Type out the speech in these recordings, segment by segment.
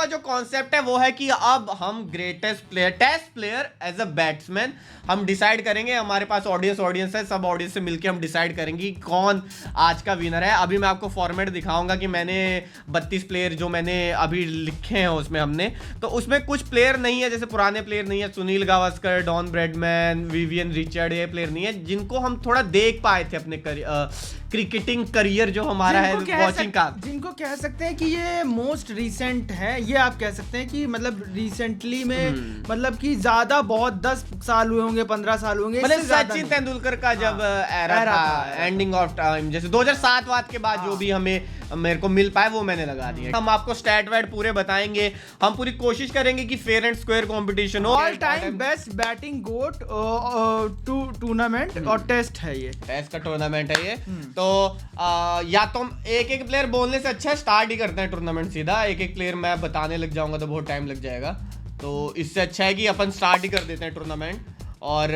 का जो कॉन्सेप्ट है वो है कि अब हम greatest player, test player as a batsman हम डिसाइड करेंगे। हमारे पास ऑडियंस है, सब ऑडियंस से मिलके हम डिसाइड करेंगे कौन आज का विनर है। अभी मैं आपको फॉर्मेट दिखाऊंगा कि मैंने 32 प्लेयर जो मैंने अभी लिखे हैं उसमें हमने, तो उसमें कुछ प्लेयर नहीं है, जैसे पुराने प्लेयर नहीं है, Sunil Gavaskar, Don Bradman, Vivian Richard, ये प्लेयर नहीं है जिनको हम थोड़ा देख पाए थे अपने क्रिकेटिंग करियर जो हमारा है वॉचिंग का, जिनको कह सकते हैं कि ये मोस्ट रीसेंट है। ये आप कह सकते हैं कि मतलब रिसेंटली में मतलब कि ज्यादा बहुत 10 साल हुए होंगे, 15 साल होंगे, मतलब सचिन तेंदुलकर का जब एरा था, एंडिंग ऑफ टाइम, जैसे 2007 बाद के बाद जो भी हमें मेरे को मिल पाए वो मैंने लगा दिए। हम आपको स्टैट वाइट पूरे बताएंगे, हम पूरी कोशिश करेंगे कि फेयर एंड स्क्वायर कंपटीशन हो। ऑल टाइम बेस्ट बैटिंग गोट टूर्नामेंट और टेस्ट है, ये टेस्ट का टूर्नामेंट है ये। तो या तो हम एक प्लेयर बोलने से अच्छा है स्टार्ट ही करते हैं टूर्नामेंट सीधा। एक प्लेयर मैं बताने लग जाऊंगा तो बहुत टाइम लग जाएगा, तो इससे अच्छा है कि अपन स्टार्ट ही कर देते हैं टूर्नामेंट। और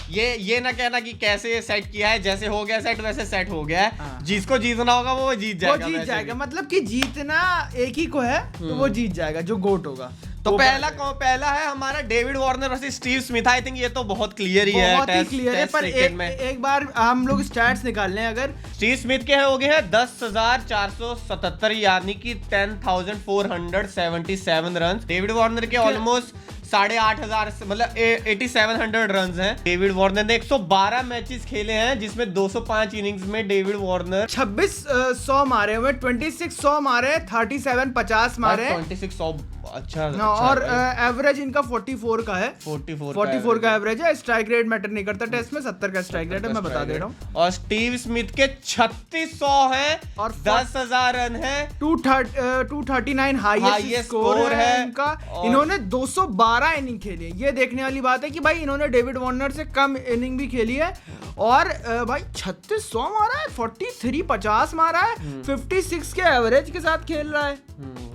ये ना कहना कि कैसे सेट किया है, जैसे हो गया सेट वैसे सेट हो गया है। जिसको जीतना होगा वो जीत जाएगा, मतलब कि जीतना एक ही को है तो वो जीत जाएगा जो गोट होगा। तो पहला है हमारा David Warner versus Steve Smith. I think ये तो बहुत क्लियर ही है, बहुत ही क्लियर है। पर एक बार हम लोग स्टैट्स निकाल लें, अगर स्टीव स्मिथ के हो गए हैं 10,477 यानी कि 10,477 रन। डेविड वार्नर के ऑलमोस्ट 8,500 मतलब 8,700 रन हैं। डेविड वार्नर ने 112 मैचेस खेले हैं जिसमें 205 इनिंग्स में डेविड वार्नर 2600 मारे हुए, 2600 मारे, 37 50 मारे, 2600 अच्छा और एवरेज इनका 44 का है। 44 का एवरेज है। स्ट्राइक रेट मैटर नहीं करता टेस्ट में, 70 का स्ट्राइक रेट है, मैं बता दे रहा हूँ। और स्टीव स्मिथ के 3600 है और 10,000 रन है। 239 हाईएस्ट स्कोर है इनका। इन्होंने 212 इनिंग खेली है। ये देखने वाली बात है कि भाई इन्होंने डेविड वार्नर से कम इनिंग भी खेली है। और भाई 3600 मारा है, 43 50 मारा है, 56 के एवरेज के साथ खेल रहा है।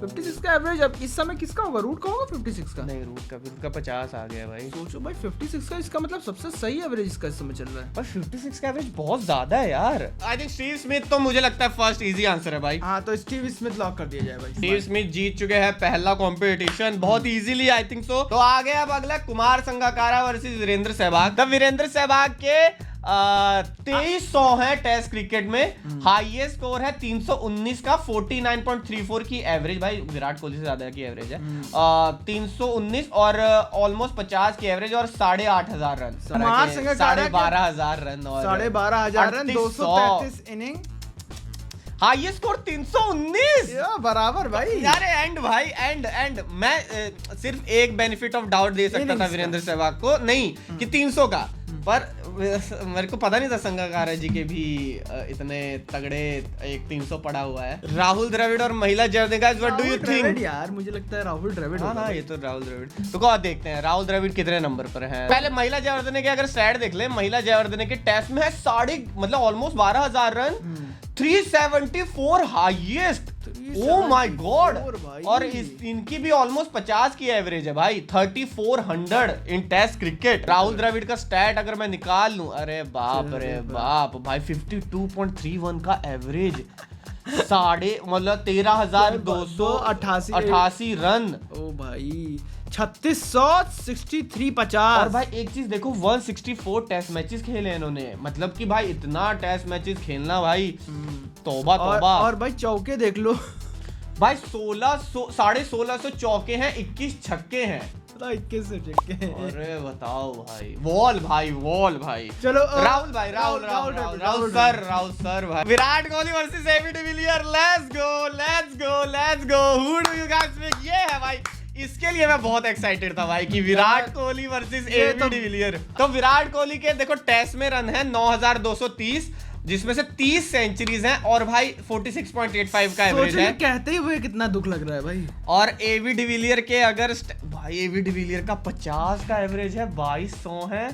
56 का एवरेज अब इस समय किसका होगा? रूट का होगा 56 का? नहीं, रूट का 50 आ गया भाई। सोचो भाई 56 का इसका मतलब सबसे सही एवरेज इसका इस समय चल रहा है। पर 56 का एवरेज बहुत ज्यादा है यार। आई थिंक स्टीव स्मिथ तो मुझे लगता है फर्स्ट इजी आंसर है भाई। हाँ, तो स्टीव स्मिथ लॉक कर दिया जाए भाई। स्टीव स्मिथ जीत चुके हैं पहला कंपटीशन बहुत इजीली, आई थिंक सो। तो आगे अब अगला कुमार संगकारा वर्सेस वीरेंद्र सहवाग। तब वीरेंद्र सहवाग के 2300 है टेस्ट क्रिकेट में। हाईएस्ट स्कोर है 319 का, 49.34 की एवरेज। भाई विराट कोहली से ज्यादा की एवरेज है। 319 और ऑलमोस्ट 50 की एवरेज और 8,500 रन। 12,500 रन और 12,500 रन, 233 इनिंग, हाईएस्ट स्कोर 319 बराबर भाई यार। एंड मैं सिर्फ एक बेनिफिट ऑफ डाउट दे सकता था वीरेंद्र सहवाग को, नहीं कि 300 का, पर मेरे को पता नहीं था संगकारा जी के भी इतने तगड़े एक 300 पड़ा हुआ है। राहुल द्रविड़ और महिला Jayewardene, guys what do you think? यार मुझे लगता है राहुल द्रविड़। हाँ, ये तो राहुल द्रविड़। तो को देखते हैं राहुल द्रविड़ कितने नंबर पर है। पहले महिला जयवर्धने के अगर स्टैट देख ले, महिला जयवर्धने के टेस्ट में है मतलब almost 12,000 run, 374 highest. Oh my God. और इनकी भी ऑलमोस्ट 50 की एवरेज है भाई, 3400 इन टेस्ट क्रिकेट। राहुल द्रविड़ का स्टैट अगर मैं निकाल लूं, अरे बाप रे बाप भाई, 52.31 का एवरेज, मतलब 13,288 रन। ओ भाई 3663 50। और भाई एक चीज देखो, 164 टेस्ट मैचेस खेले इन्होंने, मतलब कि भाई इतना टेस्ट मैचेस खेलना भाई, तौबा तौबा। और भाई चौके देख लो भाई, 1600 चौके हैं, 21 छक्के हैं, 21 छक्के हैं। अरे बताओ भाई, वॉल भाई। चलो राहुल सर भाई। Virat Kohli versus AB de Villiers, let's go. Who do you guys pick? ये है भाई, इसके लिए मैं बहुत एक्साइटेड था भाई कि Virat Kohli versus AB de Villiers. तो विराट कोहली के देखो टेस्ट में रन है 9,230, जिसमें से 30 सेंचुरीज हैं और भाई 46.85 का एवरेज है। कहते ही हुए कितना दुख लग रहा है भाई। और एबी डिविलियर के अगर भाई एबी डिविलियर का 50 का एवरेज है, 2,200 है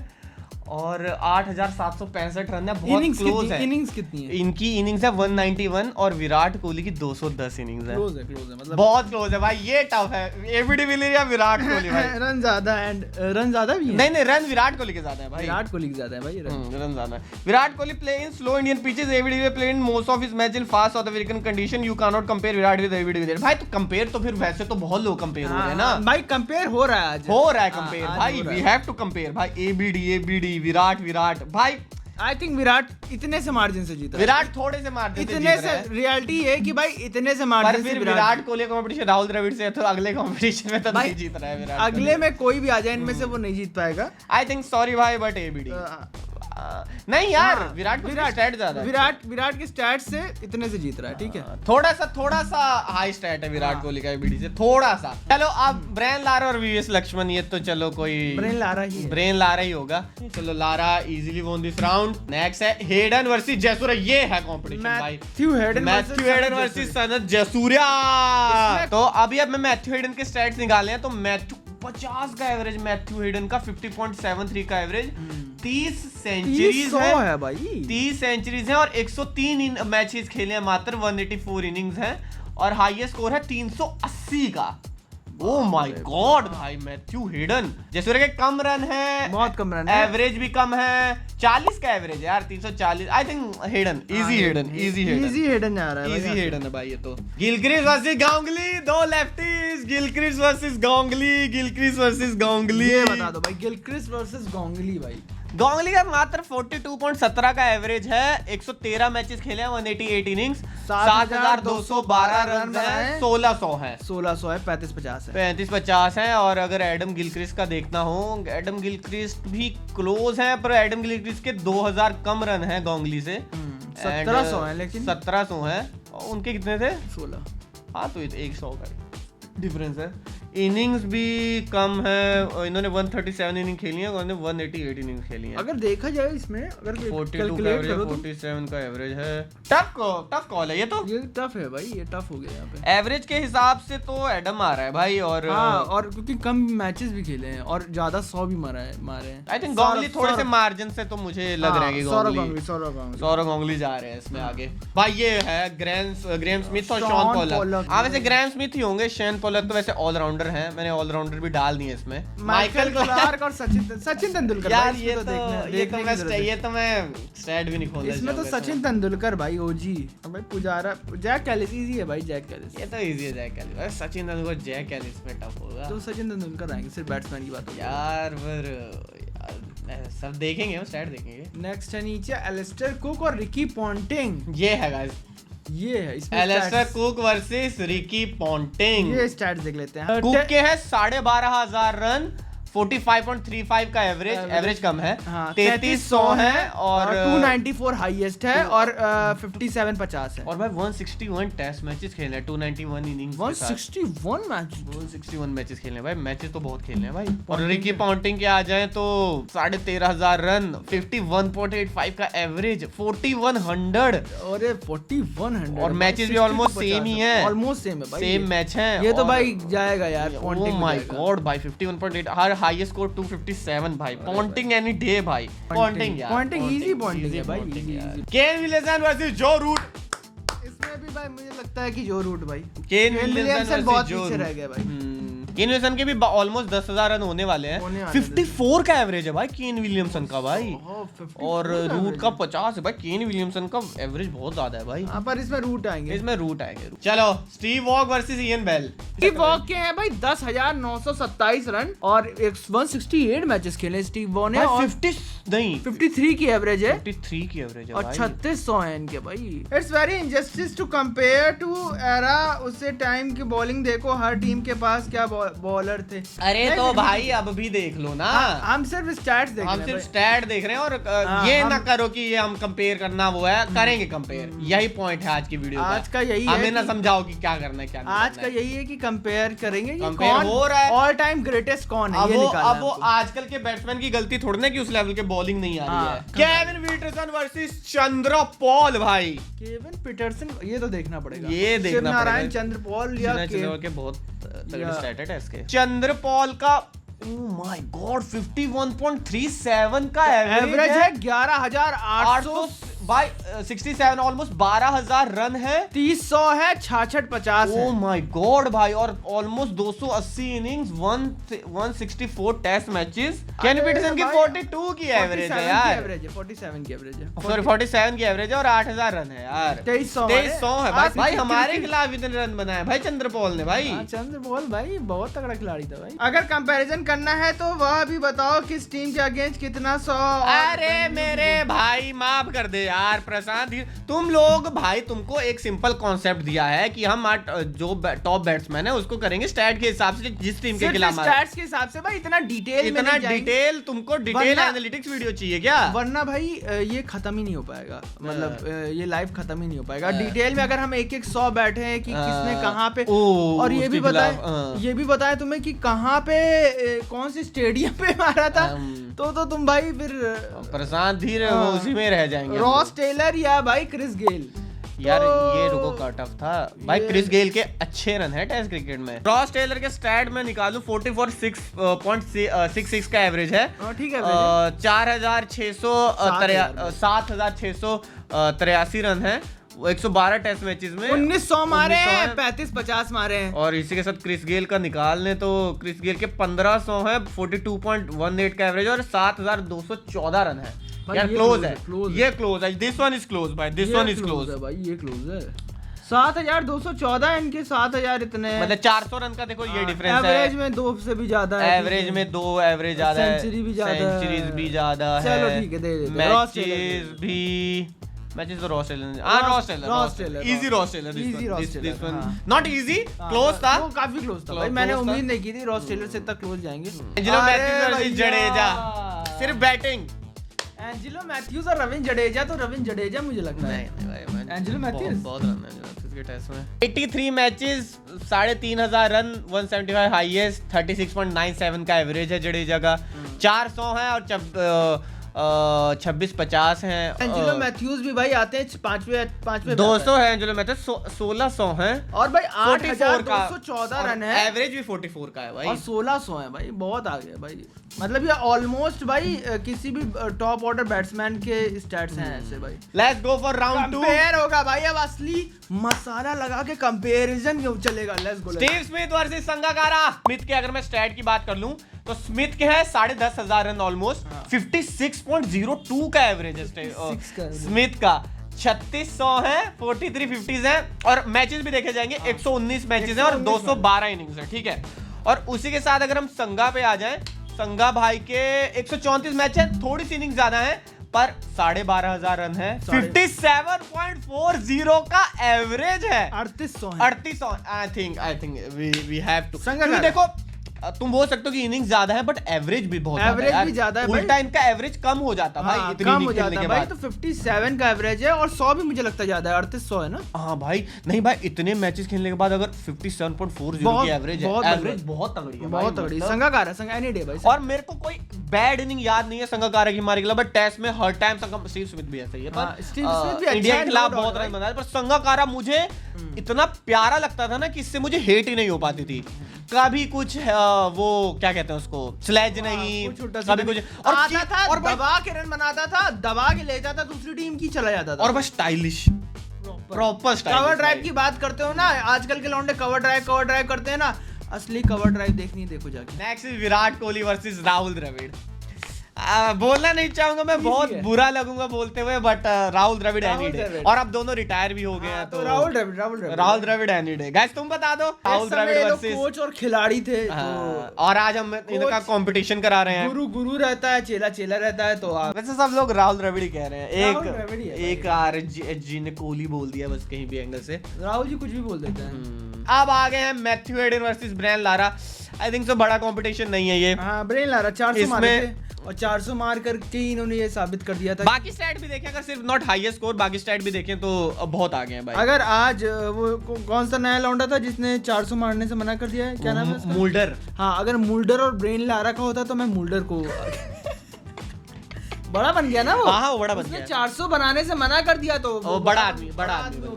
और 8,765 रन है, बहुत क्लोज है। इनिंग्स कितनी है इनकी? इनिंग्स है 191 और विराट कोहली की 210 इनिंग्स है। क्लोज है मतलब बहुत क्लोज है भाई, ये टफ है। एबी डिविलियर या विराट कोहली भाई? रन ज्यादा एंड रन ज्यादा भी है। नहीं रन विराट कोहली के ज्यादा है भाई, विराट कोहली के ज्यादा है भाई रन ज्यादा है। Virat Kohli play in slow Indian pitches, AB de Villiers play in most of his match in fast South African condition, you can not compare Virat with AB de Villiers. भाई तो कंपेयर तो फिर वैसे तो बहुत लोग कंपेयर हो रहे हैं ना भाई, कंपेयर हो रहा है आज, हो रहा है कंपेयर भाई, वी हैव टू कंपेयर भाई। एबीडी विराट भाई, आई थिंक विराट इतने से मार्जिन से जीता, विराट थोड़े से मार्जिन से इतने से, रियलिटी है कि भाई इतने से मार्जिन से विराट कोहली कंपटीशन राहुल द्रविड़ से, तो अगले कंपटीशन में तो नहीं जीत रहा है विराट। अगले में कोई भी आ जाए इनमें से वो नहीं जीत पाएगा। आई थिंक सॉरी भाई बट एबीडी नहीं यार, विराट स्टैट ज्यादा है। विराट के स्टैट से इतने से जीत रहा है, ठीक है। थोड़ा सा हाई स्टैट है विराट कोहली का एबीडी से, थोड़ा सा। चलो अब ब्रेन लारा और वीएस लक्ष्मण, ये तो चलो कोई ब्रेन लारा ही होगा। चलो Lara easily won this round. Next है हेडन वर्सेस जयसूर्या, ये है कंपटीशन भाई। Matthew Hayden versus Sanath Jayasuriya. तो अभी अब मैं मैथ्यू हेडन के स्टैट्स निकाले हैं, तो मैथ्यू 50 का एवरेज, मैथ्यू हेडन का 50.73 का एवरेज, 30 सेंचुरीज है भाई, 30 सेंचुरीज है और 103 मैचेस खेले हैं मात्र, 184 इनिंग्स हैं और हाईएस्ट स्कोर है 380 का। ओह माय गॉड भाई, मैथ्यू हेडन। जयसूर्या के कम रन है, बहुत कम रन है, एवरेज भी कम है, 40 का एवरेज है यार, 340। I think Hayden easy Hayden आ रहा है, इजी हेडन है भाई ये तो। गिलक्रिस्ट वर्सेस गांगुली, दो लेफ्टीज, गिलक्रिस्ट वर्सेस गांगुली। ये बता दो भाई, गिलक्रिस्ट वर्सेस गांगुली भाई। गांगुली का मात्र 42.17 का एवरेज है, 113 मैचेस खेले हैं, 188 इनिंग्स, 7,212 रन है, 1600 है, 35-50 है। और अगर एडम गिलक्रिस्ट का देखना हो, एडम गिलक्रिस्ट भी क्लोज है, पर एडम गिलक्रिस्ट के 2000 कम रन है गांगुली से, 1700 है, लेकिन 1700 है, उनके कितने थे? 16। हाँ तो 100 का डिफरेंस है। इनिंग्स भी कम है, इन्होंने 137 इनिंग खेली है, उन्होंने 188 इनिंग खेली है। अगर देखा जाए इसमें, अगर 42 का एवरेज, 47 का एवरेज है। टफ कॉल है ये तो, ये टफ है भाई, ये टफ हो गया यहाँ पे। एवरेज के हिसाब से तो एडम आ रहा है भाई, और और क्योंकि कम मैचेस भी खेले हैं और ज्यादा 100 भी मारे हैं। आई थिंक गांगुली थोड़े से मार्जिन से, तो मुझे लग रहा है कि सौरव गांगुली जा रहे हैं इसमें आगे भाई। ये है ग्रेम स्मिथ और शॉन पॉलक। हाँ वैसे ग्रेम स्मिथ ही होंगे, शॉन पॉलक तो वैसे ऑलराउंडर है, मैंने ऑलराउंडर भी डाल दिए इसमें। माइकल क्लार्क और सचिन तेंदुलकर यार, ये तो मैं स्टैट भी नहीं खोलना, इसमें तो सचिन तेंदुलकर भाई ओजी भाई, पुजारा, जैक कैलिस इजी है भाई, जैक कैलिस ये तो इजी है, Jack Kallis. Sachin Tendulkar Jack Kallis में टफ होगा, तो सचिन तेंदुलकर आएंगे, सिर्फ बैट्समैन की बात यार, पर सब देखेंगे, स्टैट देखेंगे। नेक्स्ट है नीचे एलिस्टर कुक और रिकी पॉन्टिंग, ये है गाइस, ये है इसमें Alastair Cook versus Ricky Ponting. ये स्टैट्स देख लेते हैं। कुक के है 12,500 रन, 45.35 का एवरेज कम है, 3300 है और 294 हाईएस्ट है और 57-50 है। और भाई 161 टेस्ट मैचेस खेले हैं, 291 इनिंग्स, 161 मैचेस खेले हैं भाई, मैचेस तो बहुत खेले हैं भाई। और रिकी पॉन्टिंग के आ जाए तो 13,500 रन, 51.85 का एवरेज, 4100 और 4100 और मैचेस भी ऑलमोस्ट सेम ही है, ऑलमोस्ट सेम है भाई, सेम मैच है। ये तो भाई जाएगा यार, ओह माय गॉड भाई, 51.8, हर हाईएस्ट स्कोर 257 भाई, पॉन्टिंग एनी डे भाई, पॉन्टिंग इजी पॉन्टिंग है भाई, Kane Williamson versus Joe Root. इसमें भी भाई मुझे लगता है कि जो रूट भाई, केन विलियमसन बहुत पीछे रह गया भाई। केन विलियमसन के भी ऑलमोस्ट 10,000 रन होने वाले हैं, 54 का एवरेज है भाई केन विलियमसन का भाई, और रूट का 50 है भाई। केन विलियमसन का एवरेज बहुत ज्यादा है भाई, पर इसमें रूट आएंगे, चलो Steve Waugh versus Ian Bell. Steve Waugh के हैं भाई 10,927 रन और 168 मैचेस खेले स्टीव वॉग ने, और 53 की एवरेज है, 53 की एवरेज है और 3600 है इनके भाई। It's very injustice to compare two era, उससे टाइम की बॉलिंग देखो, हर टीम के पास क्या बॉलर थे। अरे तो भाई अब भी देख लो ना, हम सिर्फ स्टैट्स देख रहे हैं, सिर्फ स्टैट देख रहे हैं, और ये ना करो कि ये हम कंपेयर करना वो है, करेंगे कंपेयर, यही पॉइंट है आज की वीडियो का। आज का यही है, हमें ना समझाओ कि क्या करना है, क्या नहीं। आज का यही है कि कंपेयर करेंगे कि कौन हो रहा है, ऑल टाइम ग्रेटेस्ट कौन है, ये निकालना है। अब वो आजकल के बैट्समैन की गलती थोड़ी ना कि उस लेवल के बॉलिंग नहीं आ रही है। केविन पीटरसन वर्सेस चंद्रपॉल भाई, केविन पीटरसन, ये तो देखना पड़ेगा, ये देखना पड़ेगा। चंद्रपॉल या के बहुत तगड़े स्टैट है इसके। चंद्रपॉल का ओह माय गॉड 51.37 का एवरेज है 11,800 भाई 67 ऑलमोस्ट 12,000 रन है 30 है 66-50 है। ओह माय गॉड भाई और ऑलमोस्ट 280 इनिंग्स 164 टेस्ट मैचेस केन पीटरसन की 42 की एवरेज है यार 47 की एवरेज है सॉरी 47 की एवरेज है और 8,000 रन है यार 2300 है भाई हमारे खिलाफ इतने रन बनाए भाई चंद्रपॉल ने भाई चंद्रपॉल भाई बहुत तगड़ा खिलाड़ी था भाई। अगर कंपैरिजन करना है तो वह भी बताओ किस टीम के अगेंस्ट कितना 100। अरे मेरे भाई माफ कर दे यार प्रशांत तुम लोग भाई तुमको एक सिंपल कॉन्सेप्ट दिया है कि हम जो टॉप बैट्समैन है उसको करेंगे स्टैट के हिसाब से जिस टीम के खिलाफ स्टैट्स के हिसाब से भाई इतना डिटेल तुमको डिटेल एनालिटिक्स वीडियो चाहिए क्या वरना भाई ये खत्म ही नहीं हो पाएगा मतलब ये लाइव खत्म ही नहीं हो पाएगा। डिटेल में अगर हम एक 100 बैठे हैं कि किसने कहाँ पे और ये भी बताएं तुम्हें कि कहाँ पे कौन से स्टेडियम पे मारा था तो तुम भाई फिर प्रशांत धीरे वो उसी में रह जाएंगे रॉस टेलर या भाई क्रिस गेल यार ये रुको कट ऑफ था भाई क्रिस गेल के अच्छे रन है टेस्ट क्रिकेट में। रॉस टेलर के स्टैट में निकालूं 44.66 का एवरेज है ठीक है 7,683 रन है 112 टेस्ट मैचेस में 1900 मारे हैं 35-50 मारे हैं और इसी के साथ क्रिस गेल का निकाल लें तो क्रिस गेल के 1500 है 42.18 का एवरेज और 7,214 रन है यार क्लोज है ये क्लोज है दिस वन इज क्लोज भाई दिस वन इज क्लोज है भाई ये क्लोज है 7,214 इनके 7,000 इतने मतलब 400 रन का देखो ये डिफरेंस है एवरेज में 2 से भी ज्यादा है एवरेज में 2 एवरेज ज्यादा है सेंचुरी भी ज्यादा है सेंचुरीज भी ज्यादा है चलो ठीक है दे दे मैचेस तो Ross Taylor easy Ross Taylor this one not easy close था वो काफी क्लोज था भाई मैंने उम्मीद नहीं की थी रॉस टेलर से तक क्लोज जाएंगे। एंजेलो मैथ्यूज वर्सेस जडेजा सिर्फ बैटिंग एंजेलो मैथ्यूज और रविंद्र जडेजा तो रविंद्र जडेजा मुझे लगता है एंजेलो मैथ्यूज बहुत रन है के टेस्ट में 83 मैचेस 3,500 रन 175 हाईएस्ट 36.97 का एवरेज है जडेजा का 400 है और 26-50 हैं एंजेलो मैथ्यूज भी भाई आते हैं पांचवे 200 है एंजेलो मैथ्यूज 1600 हैं और भाई 8,214 रन है एवरेज भी 44 का है भाई और 1600 है भाई बहुत आगे है भाई मतलब ये ऑलमोस्ट भाई किसी भी टॉप ऑर्डर बैट्समैन के स्टैट्स हैं ऐसे भाई। Let's go for round 2 compare होगा भाई अब असली मसाला लगा के कंपैरिजन चलेगा। Let's go Steve Smith versus Sangakkara. Smith के अगर मैं स्टैट की बात कर लूं तो स्मिथ के है 10,500 रन ऑलमोस्ट 56.02 का एवरेज है स्मिथ का 3600 है 43 50s है और मैचेस भी देखे जाएंगे 119 मैचेस है और 212 इनिंग्स है ठीक है। और उसी के साथ अगर हम संगा पे आ जाएं संगा भाई के 134 मैच है थोड़ी सी इनिंग ज्यादा है पर 12,500 रन है 57.40 का एवरेज है 3800 I think we have to देखो तुम बोल सकते हो कि इनिंग्स ज्यादा है बट एवरेज भी बहुत ज्यादा है उल्टा इनका एवरेज कम हो जाता भाई इतनी कम हो जाता है भाई तो 57 का एवरेज है और 100 भी मुझे लगता है ज्यादा है 3800 है ना। हाँ भाई नहीं भाई इतने मैचेस खेलने के बाद अगर 57.40 की एवरेज है एवरेज बहुत तगड़ी है बहुत तगड़ी संगाकारा एनी डे भाई। और मेरे को कोई बैड इनिंग याद नहीं है संगाकारा की हमारे खिलाफ बट टेस्ट में हर टाइम स्टीव स्मिथ भी ऐसा ही है पर इंडिया के खिलाफ बहुत रन बनाए पर संगाकारा मुझे इतना प्यारा लगता था ना कि इससे मुझे हेट ही नहीं हो पाती थी कभी कुछ वो क्या कहते हैं उसको स्लेज नहीं कभी कुछ और आता था और दबा के रन बनाता था दबा के ले जाता दूसरी टीम की चला जाता था और बस stylish proper stylish cover drive की बात करते हो ना आजकल के लौंडे कवर ड्राइव करते हैं ना असली कवर ड्राइव देखनी देखो जाके। Next is Virat Kohli versus Rahul Dravid. बोलना नहीं चाहूंगा मैं बहुत बुरा लगूंगा बोलते हुए but Rahul Dravid any day और अब दोनों रिटायर भी हो गए हैं तो Rahul Dravid any day. Guys तुम बता दो राहुल द्रविड़ वर्सेस कोच और खिलाड़ी थे और आज हम इनका कंपटीशन करा रहे हैं गुरु रहता है चेला रहता है तो वैसे सब लोग राहुल द्रविड़ ही कह रहे हैं एक जी ने कोहली बोल दिया बस कहीं भी एंगल से राहुल जी कुछ भी बोल देते हैं। अब आ गए हैं Matthew Hayden versus Brian Lara. I think so बड़ा कंपटीशन नहीं है ये ब्रायन लारा 400 मारे थे और 400 मार करके इन्होंने ये साबित कर दिया था। बाकी स्टैट भी देखें अगर सिर्फ नॉट हाईएस्ट स्कोर बाकी स्टैट भी देखें तो बहुत आगे हैं भाई। अगर आज वो कौन सा नया लौंडा था जिसने 400 मारने से मना कर दिया है क्या नाम है उसका? मुल्डर। हाँ अगर मुल्डर और ब्रेन लारा का होता तो मैं मुल्डर को बड़ा बन गया ना वो। हाँ वो बड़ा बन गया। 400 बनाने से मना कर दिया तो वो बड़ा आदमी बन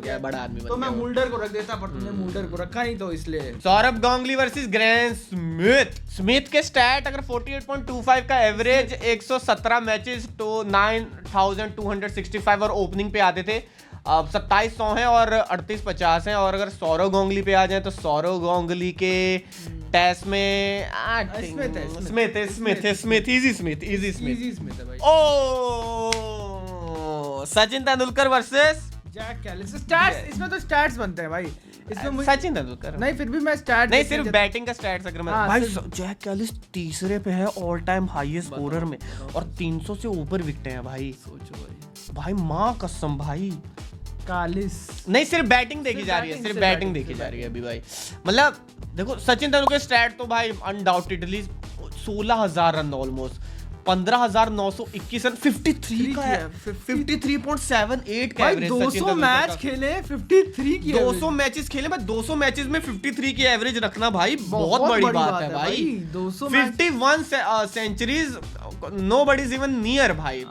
गया, बड़ा आदमी तो मैं मुल्डर को रख देता, पर तुमने मुल्डर को रखा नहीं तो इसलिए। Saurabh Ganguly versus grand Smith के स्टैट अगर 48.25 का एवरेज, 117 मैचेस तो 9265 और ओपनिंग पे आते थे। अब 2700 हैं और 3850 हैं। और अगर सौरव गांगुली पे आ जाए तो सौरव गांगुली के टेस्ट में स्मिथ है भाई। ओ Sachin Tendulkar versus Jack Kallis. Stats, इसमें तो स्टैट्स बनते हैं भाई। इसमें सचिन तेंदुलकर नहीं, फिर भी मैं स्टैट्स नहीं, सिर्फ बैटिंग का स्टैट्स अगर मैं भाई जैक कैलिस तीसरे पे है ऑल टाइम हाईएस्ट स्कोरर में और 300 से ऊपर विकेटें हैं भाई। सोचो भाई माँ कसम भाई कालिस नहीं, सिर्फ बैटिंग देखी जा रही है, सिर्फ बैटिंग देखी जा रही है अभी भाई। मतलब देखो सचिन तेंदुलकर स्टैट तो भाई अनडाउटेडली 16,000 रन ऑलमोस्ट, 15,921 रन, 53 का है, 53.78 का एवरेज। 200 मैच खेले, 53 की 200 मैचेस खेले भाई, 200 मैचेस में 53 की एवरेज रखना भाई बहुत बड़ी बात है भाई। 51 centuries, nobody is even near भाई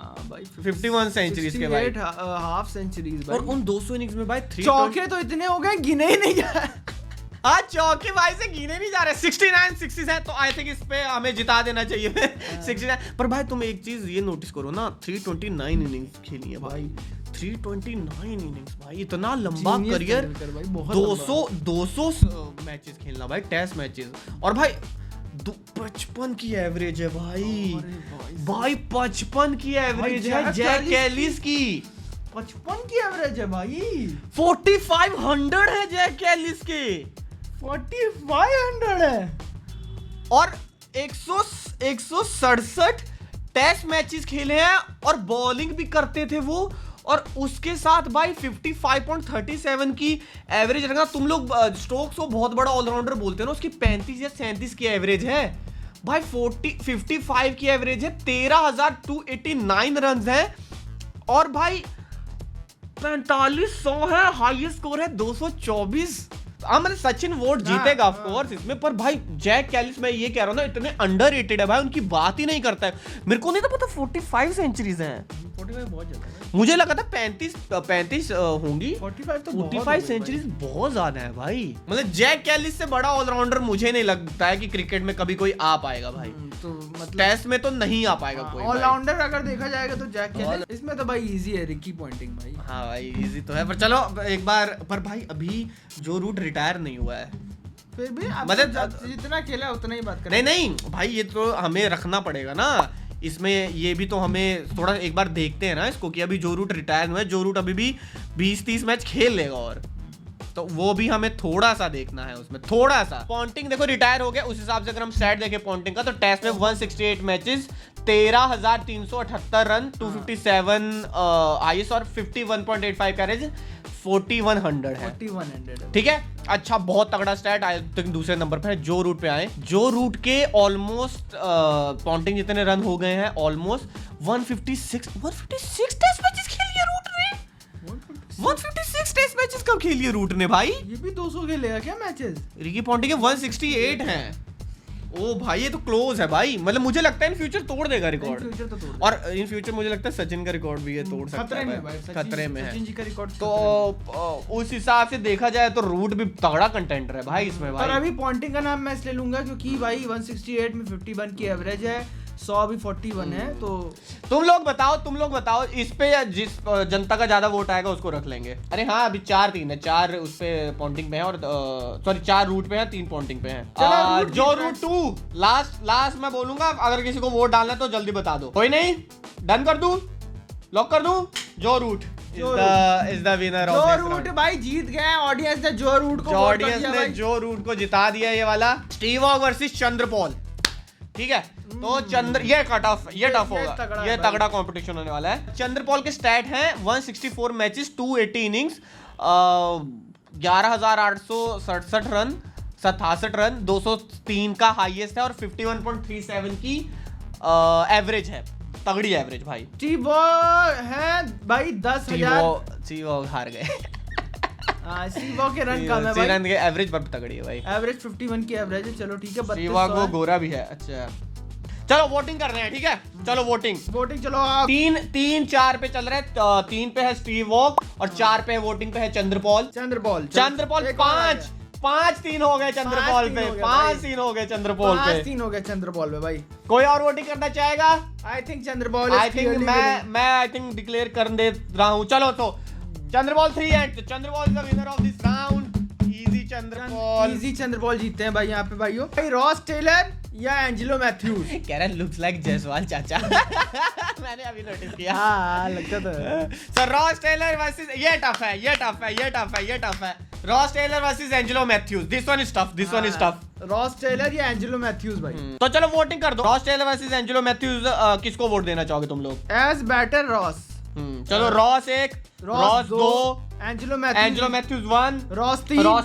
51 सेंचुरीज के भाई, हाफ सेंचुरीज भाई। और उन 200 इनिंग्स में भाई चौके तो इतने हो गए गिने ही नहीं जा। हाँ चौके भाई से गिने नहीं जा रहे। 69 60 है तो आई थिंक इस पे हमें जिता देना चाहिए 69। पर भाई तुम एक चीज ये नोटिस करो ना, 329 इनिंग्स खेली है भाई, 329 इनिंग्स भाई, इतना लंबा करियर। 200 मैचेस खेलना भाई, टेस्ट मैचेस। और भाई 55 की एवरेज है भाई, भाई 55 की एवरेज है जैक कैलिस की, 55 की एवरेज है भाई। 4500 है जैक कैलिस के, 4500 है। और 167 टेस्ट मैचेस खेले हैं और बॉलिंग भी करते थे वो। और उसके साथ भाई 55.37 की एवरेज रखना। तुम लोग स्टोक्स को बहुत बड़ा ऑलराउंडर बोलते हैं ना, उसकी 35 या 37 की एवरेज है भाई। 55 की एवरेज है, 13,289 रन है। और भाई 4500 है, हाईएस्ट स्कोर है 224। मतलब सचिन वोट जीतेगा ऑफ कोर्स इसमें, पर भाई जैक कैलिस मैं ये कह रहा हूँ ना, इतने अंडररेटेड है भाई, उनकी बात ही नहीं करता है। मेरे को नहीं था पता 45 सेंचुरीज हैं। 45 बहुत ज्यादा है। मुझे लगा था 35 होंगी। 45 सेंचुरीज बहुत ज्यादा है भाई। मतलब जैक कैलिस से बड़ा ऑलराउंडर मुझे नहीं लगता है कि क्रिकेट में कभी कोई आ पाएगा भाई। तो मतलब टेस्ट में तो नहीं आ पाएगा कोई। ऑलराउंडर अगर देखा जाएगा तो जैक कैलिस। इसमें तो भाई इजी है रिकी पॉन्टिंग भाई। हाँ भाई इजी तो है, पर चलो एक बार। पर भाई अभी जो रूट रिटायर नहीं हुआ है, फिर भी मतलब जितना खेला उतना ही बात करें। नहीं भाई, ये तो हमें रखना पड़ेगा ना इसमें। ये भी तो हमें थोड़ा एक बार देखते हैं ना इसको, कि अभी जो रूट रिटायर हुआ है, जो रूट अभी भी 20-30 मैच खेल लेगा, और तो वो भी हमें थोड़ा सा देखना है उसमें, थोड़ा सा। पॉन्टिंग देखो रिटायर हो गया, उस हिसाब से अगर हम स्टैट देखें पॉन्टिंग का, तो टेस्ट में 168 मैचेस, 13,378 रन, 257 आईएस और 51.85 का एवरेज, 4100 है। 4100 ठीक है, अच्छा बहुत तगड़ा स्टैट। आई थिंक दूसरे नंबर पे है जो रूट पे आए। जो रूट के ऑलमोस्ट पॉन्टिंग जितने रन हो गए हैं, ऑलमोस्ट 156 टेस्ट मैचेस खेल लिया रूट ने। 156 टेस्ट मैचेस कब खेल लिए रूट ने भाई? ये भी 200 खेलेगा क्या मैचेस? रिकी पॉन्टिंग के 168 हैं। ओ भाई ये तो क्लोज है भाई। मतलब मुझे लगता है इन फ्यूचर तोड़ देगा रिकॉर्ड। और इन फ्यूचर मुझे लगता है सचिन का रिकॉर्ड भी ये तोड़ सकता है भाई। खतरे में है सचिन जी का रिकॉर्ड। तो उस हिसाब से देखा जाए तो रूट भी तगड़ा कंटेंटर है भाई इसमें भाई। पर अभी पॉन्टिंग का नाम मैं इसलिए लूंगा क्योंकि भाई 168 में 51 की एवरेज है, 100 भी 41 है। तो तुम लोग बताओ इस पे जिस जनता का ज्यादा वोट आएगा उसको रख लेंगे। अरे हाँ अभी 4-3 है, 4 उस पे पॉन्टिंग पे है, और सॉरी 4 रूट पे है, 3 पॉन्टिंग पे है। जो रूट 2 लास्ट मैं बोलूंगा, अगर किसी को वोट डालना है तो जल्दी बता दो। कोई नहीं, डन कर दूं, लॉक कर दूं। Joe Root is the winner of this route भाई जीत गए। ऑडियंस ने जो रूट को ऑडियंस ने जो रूट को जिता दिया ये वाला। Steve Waugh versus Chanderpaul. ठीक है, तो ये टफ होगा, ये तगड़ा कंपटीशन होने वाला है। चंद्रपॉल के स्टैट हैं 164 मैचेस, 280 इनिंग्स, 11,867 रन, 67 रन, 203 का हाईएस्ट है, और 51.37 की एवरेज है। तगड़ी एवरेज भाई। स्टीव है भाई 10,000। स्टीव वॉग हार गए। स्टीव वॉग के रन कम है भाई, रन के एवरेज पर तगड़ी है भाई। एवरेज 51 की एवरेज है। चलो ठीक है, स्टीव वॉग वो गोरा भी है। अच्छा चलो वोटिंग कर रहे हैं, ठीक है, चलो वोटिंग चलो आप 3-4 पे चल रहा है। 3 पे है स्टीव वॉक और 4 पे वोटिंग पे है चंद्रपॉल। चंद्रपॉल 5-3 हो गए चंद्रपॉल पे, 5-3 हो गए चंद्रपॉल पे, 5-3 हो गए चंद्रपॉल पे भाई। कोई और वोटिंग करना चाहेगा? आई थिंक चंद्रपॉल मैं डिक्लेयर कर दे रहा हूँ। चलो तो Chanderpaul 3 and Chanderpaul is the winner of this round. Easy Chanderpaul जीतते हैं भाई यहाँ पे भाइयों। भाई रॉस टेलर या एंजेलो मैथ्यूज? कह रहा लुक्स लाइक जायसवाल चाचा। मैंने अभी नोटिस किया। हाँ लगता तो। सो रॉस टेलर वर्सेस, ये टफ है। Ross Taylor versus Angelo Mathews. This one is tough. Ross Taylor या एंजेलो मैथ्यूज भाई? तो चलो वोटिंग कर दो। Ross Taylor versus Angelo Mathews, किसको वोट देना चाहोगे तुम लोग? As batter Ross. चलो Ross 1, Ross 2, Angelo Mathews 1, Ross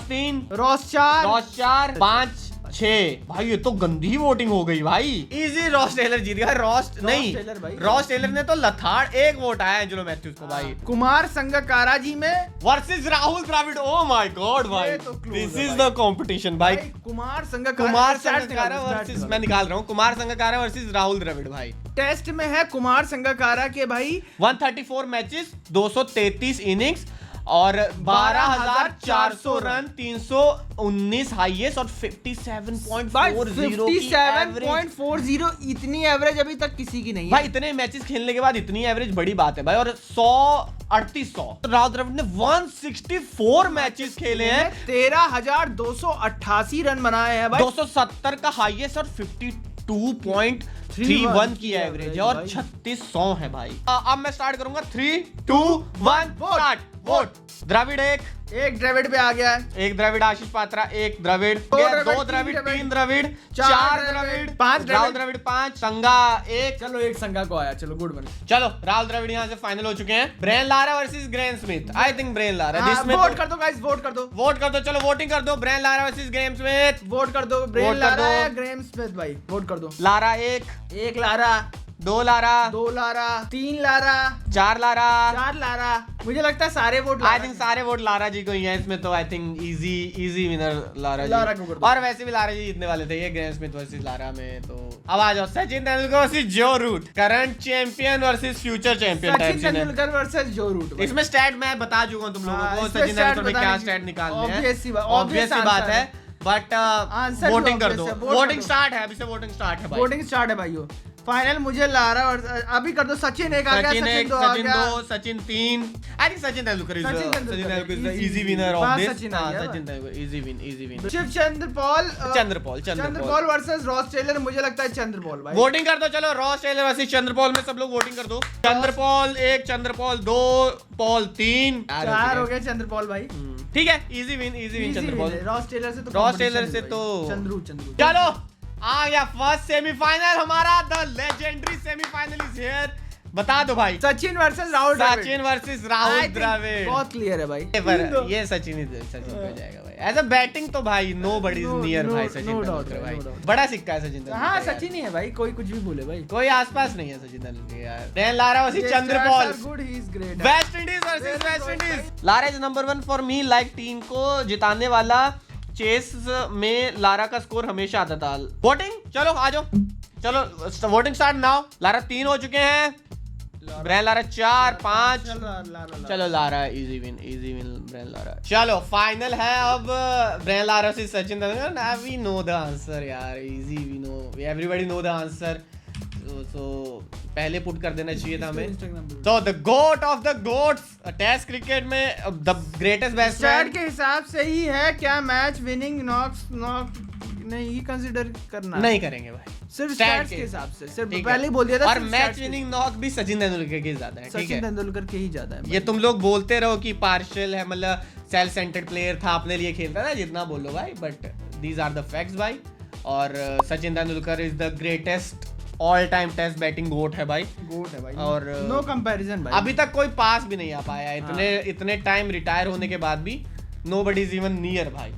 3, Ross 4, 5, 6। भाई ये तो गंदी वोटिंग हो गई भाई। इजी रॉस टेलर जीत गया। रॉस टेलर ने तो लथाड़ 1 वोट आया एंजेलो मैथ्यूज को भाई। कुमार संगकारा जी में versus Rahul Dravid. Oh my god भाई, दिस इज द कंपटीशन भाई। कुमार संगकारा वर्सेस, मैं निकाल रहा हूँ, कुमार संगकारा वर्सेस राहुल द्रविड़ भाई। टेस्ट में है कुमार संगकारा के भाई 134 मैचेस, 233 इनिंग्स और 12,400 रन, 319 हाईएस्ट और 57.40 इतनी एवरेज अभी तक किसी की नहीं है भाई। इतने मैचेस खेलने के बाद इतनी एवरेज बड़ी बात है भाई। और 100 राहुल द्रविड़ ने 164 मैचेस खेले हैं, 13,288 रन बनाए हैं भाई। 270 का हाईएस्ट और 52.31 की एवरेज है और 3600 है भाई। अब मैं स्टार्ट करूंगा। 3, 2, 1 स्टार्ट। वोट द्रविड़ 1 द्रविड़ पे आ गया है। 1 द्रविड़ आशीष पात्रा, 1 द्रविड़, 2 द्रविड़, 3 द्रविड़, 4 द्रविड़, 5 राहुल द्रविड़, 5 संगा 1। चलो 1 संगा को आया, चलो गुड बन। चलो राहुल द्रविड़ यहाँ से फाइनल हो चुके हैं। Brian Lara versus Graeme Smith. I think Brian Lara. Vote कर दो गाइस, वोट कर दो। चलो वोटिंग कर दो। Brian Lara versus Graeme Smith. Vote कर दो। ब्रेन लारा या ग्रेम स्मिथ भाई? वोट कर दो। Lara 1 Lara, 2 Lara, 3 Lara, 4 Lara. मुझे लगता है सारे वोट आई थिंक सारे वोट लारा जी को ही है इसमें। तो I think easy winner Lara ji. को कर दो। और वैसे भी लारा जी जीतने वाले थे ये ग्रेम स्मिथ वर्सेस लारा में। तो अब आ जाओ Sachin Tendulkar versus Joe Root. Current champion versus future champion. Sachin Tendulkar versus Joe Root. इसमें स्टैट मैं बता चुका हूं तुम लोगों को। सचिन तेंदुलकर ने क्या स्टैट निकालने हैं, ऑब्वियस सी बात है। बट वोटिंग कर दो। वोटिंग स्टार्ट है, अभी से वोटिंग स्टार्ट है भाई। वोटिंग स्टार्ट है भाइयों। फाइनल मुझे लारा और अभी कर दो। सचिन 1 आ गया, Sachin 2, Sachin 3। I think Sachin Tendulkar is the easy winner of this. Sachin Tendulkar easy win. Shiv Chanderpaul versus Ross Taylor. मुझे लगता है चंद्रपॉल भाई। वोटिंग कर दो। चलो रॉस टेलर वर्सेस चंद्रपॉल में सब लोग वोटिंग कर दो। चंद्रपॉल 1, चंद्रपॉल 2, पॉल 3, 4 हो गए चंद्रपॉल भाई। ठीक है, easy win Chanderpaul. Ross Taylor से तो चंद्रू। चलो आ गया फर्स्ट सेमीफाइनल हमारा। The legendary semifinal is here. बता दो भाई। सचिन वर्सेस राहुल द्रविड़। बहुत क्लियर है भाई। ये सचिन हो जाएगा भाई। एज अ बैटिंग तो भाई नो बडी इज नियर भाई। सचिन तेंदुलकर भाई बड़ा सिक्का है सचिन तेंदुलकर। हाँ सचिन ही है भाई, कोई कुछ भी बोले भाई। कोई आसपास नहीं है सचिन तेंदुलकर यार। Brain Lara versus Chanderpaul. West Indies versus West Indies. Lara is number 1 for me. Like team को जिताने वाला चेस में लारा का स्कोर हमेशा आता था। वोटिंग चलो आ जाओ। चलो वोटिंग स्टार्ट नाउ। लारा 3 हो चुके हैं। Brian Lara 4, 5। चलो Lara easy win Brian Lara. चलो फाइनल है अब ब्रेन लारा से Sachin Tendulkar. We know the answer यार। Easy we know, everybody know the answer. So पहले पुट कर देना चाहिए था हमें। तो the GOAT of the GOATs test cricket में द ग्रेटेस्ट बैट्समैन के हिसाब से ही है क्या? मैच विनिंग नॉक नहीं कंसीडर करना नहीं करेंगे भाई। सिर्फ स्टैट्स के हिसाब से सिर्फ पहले ही बोल दिया था। और मैच विनिंग नॉक भी सचिन तेंदुलकर के ज्यादा है। सचिन तेंदुलकर के ही ज्यादा है। ये तुम लोग बोलते रहो कि पार्शियल है, मतलब सेल्फ सेंटर्ड प्लेयर था, अपने लिए खेलता था, जितना बोलो भाई, but these are the facts भाई। और Sachin Tendulkar is the greatest all time test batting GOAT है भाई। और नो कंपैरिजन भाई। अभी तक कोई पास भी नहीं आ पाया इतने टाइम रिटायर होने के बाद भी। नोबडी इज इवन नियर भाई।